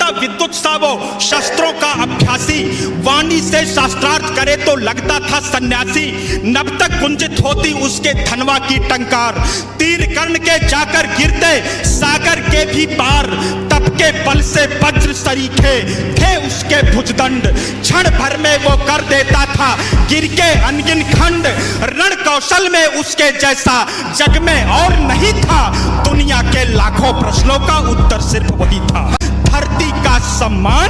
होता विद्युत सा वो शस्त्रों का अभ्यासी, वाणी से शास्त्रार्थ करे तो लगता था सन्यासी। नभ तक गुंजित होती उसके धनवा की टंकार, तीर कर्ण के जाकर गिरते सागर के भी पार। तप के बल से वज्र सरीखे थे उसके भुजदंड, क्षण भर में वो कर देता था गिर के अनगिन खंड। रण कौशल में उसके जैसा जग में और नहीं था, दुनिया के लाखों प्रश्नों का उत्तर सिर्फ वही था। धरती का सम्मान,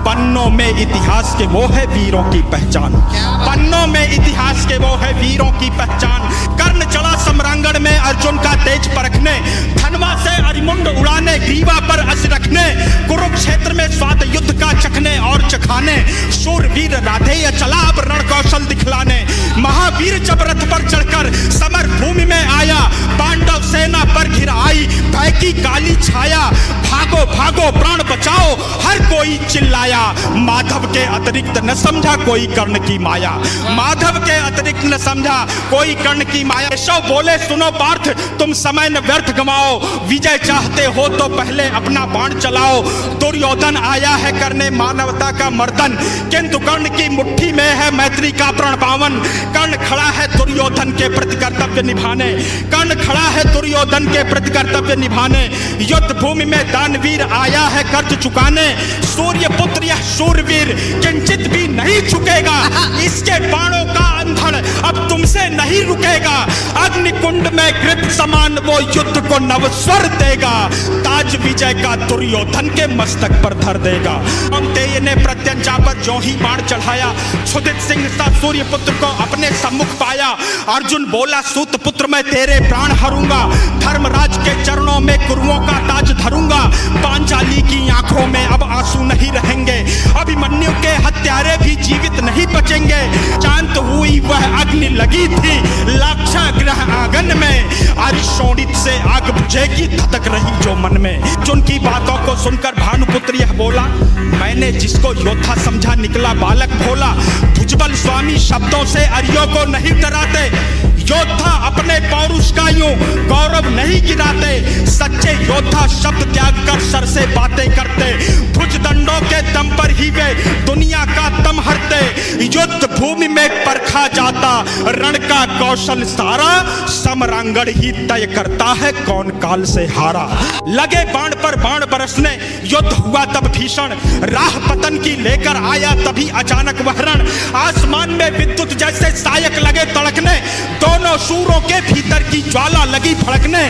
पन्नों में इतिहास के वो है वीरों की पहचान, पन्नों में इतिहास के वो है वीरों की पहचान। कर्ण चढ़ा सम्रांगण में अर्जुन का तेज परखने, धनवा से अरिमुंड उड़ाने, ग्रीवा पर अस रखने। कुरुक्षेत्र में स्वाद युद्ध का चखने और चखाने, शूरवीर राधेय चला अब रण कौशल दिखलाने। महावीर जब रथ पर चढ़कर समर भूमि में आया, पांडव सेना पर घिर आई भय की काली छाया। भागो भागो प्राण बचाओ हर कोई चिल्लाया, माधव के अतिरिक्त न समझा कोई कर्ण की माया, माधव के अतिरिक्त न समझा कोई कर्ण की माया। केशव बोले सुनो पार्थ तुम समय न व्यर्थ गवाओ, विजय चाहते हो तो पहले अपना बाण चलाओ। दुर्योधन आया है करने मानवता का मर्दन, किंतु कर्ण की मुट्ठी में है मैत्री का प्रण पावन। कर्ण खड़ा है दुर्योधन के प्रति कर्तव्य निभाने, कर्ण खड़ा है दुर्योधन के प्रति कर्तव्य निभाने। युद्ध भूमि में दानवीर आया है कर्ज चुकाने, सूर्य पुत्र यह शूरवीर किंचित भी नहीं झुकेगा। इसके बाणों का अंधड़ अब तुमसे नहीं रुकेगा, अग्निकुंड में कृत समान वो युद्ध को नवस्वर देगा। ताज विजय का दुर्योधन के मस्तक पर धर देगा। अंतेय ने प्रत्यंचा पर जो ही बाण चढ़ाया, क्षुधित सिंह सा सूर्य पुत्र को अपने सम्मुख पाया। अर्जुन बोला सूत पुत्र मैं तेरे प्राण हरूंगा, धर्मराज के चरणों में कुरुओं का ताज धरूंगा। पांचाली की आंखों में अब आंसू नहीं रहेंगे, अभिमन्यु के हत्यारे भी जीवित नहीं बचेंगे। शांत हुई वह अग्नि लगी थी लाक्षा ग्रह आंगन में, अरिशोणित से आग बुझेगी धधक रही जो मन में। जिनकी बातों को सुनकर भानुपुत्र यह बोला, मैंने जिसको योद्धा समझा निकला बालक भोला। भुजबल स्वामी शब्दों से अरियों को नहीं डराते, योद्धा अपने पौरुष का यूं गौरव नहीं गिराते। सच्चे योद्धा शब्द त्याग कर सर से बातें करते, भुजदंडों के दम पर ही वे दुनिया का दम हरते। युद्ध भूमि में परखा जाता रण का कौशल सारा, समरांगण ही तय करता है कौन काल से हारा। लगे बाण पर बाण बरसने युद्ध हुआ तब भीषण, राह पतन की लेकर आया तभी अचानक वह रण। आसमान में विद्युत जैसे सायक लगे तड़कने, दोनों शूरों के भीतर की ज्वाला लगी भड़कने।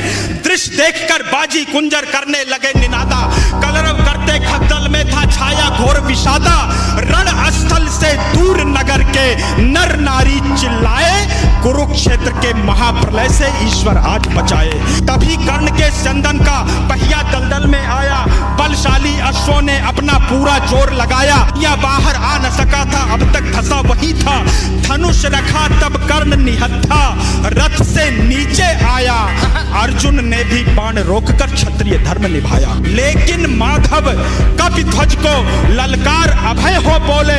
दृश्य देखकर बाजी कुंजर करने लगे निनादा, कलरव करते खद्दल में था छाया घोर विषादा। रण स्थल से दूर नगर के नर नारी चिल्लाए, कुरुक्षेत्र के महाप्रलय से ईश्वर आज बचाए। तभी कर्ण के चंदन का पहिया दलदल में आया, बलशाली अश्वों ने अपना पूरा जोर लगाया। या बाहर आ न सका था अब तक धसा वही था, धनुष रखा तब कर्ण निहत्था रथ से नीचे आया। अर्जुन ने भी बाण रोककर क्षत्रिय धर्म निभाया, लेकिन माधव कपि ध्वज को ललकार अभय हो बोले।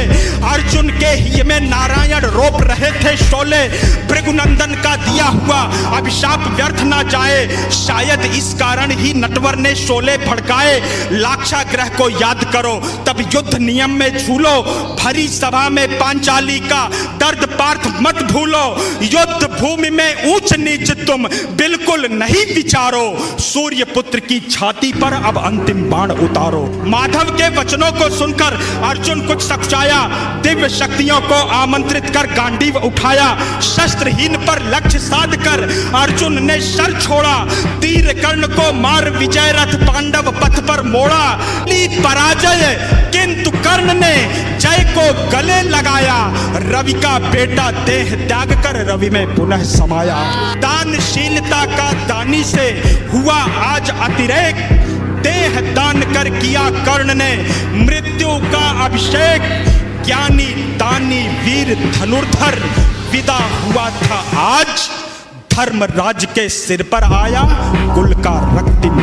अर्जुन के हिय में नारायण रोप रहे थे शोले, भृगुनंदन का दिया हुआ अभिशाप व्यर्थ ना जाए। शायद इस कारण ही नटवर ने शोले भड़काए। लाक्षा ग्रह को याद करो तब युद्ध नियम में झूलो, भरी सभा में पांचाली का दर्द पार्थ मत भूलो। युद्ध भूमि में ऊंच नीच तुम बिल्कुल नहीं विचारो, सूर्य पुत्र की छाती पर अब अंतिम बाण उतारो। माधव के वचनों को सुनकर अर्जुन कुछ सकुचाया, दिव्य शक्तियों को आमंत्रित कर गांडीव उठाया। शस्त्रहीन पर लक्ष्य साध कर अर्जुन ने शर छोड़ा, तीर कर्ण को मार विजय रथ पांडव पथ पर मोड़ा। ली पराजय किंतु कर्ण ने जय को गले लगाया, रवि का बेटा देह त्याग कर रवि में पुनः समाया। दानशीलता का दानी से हुआ आज अतिरेक, देह दान कर किया कर्ण ने मृत्यु का अभिषेक। ज्ञानी दानी वीर धनुर्धर विदा हुआ था आज, धर्मराज के सिर पर आया कुल का रक्तिम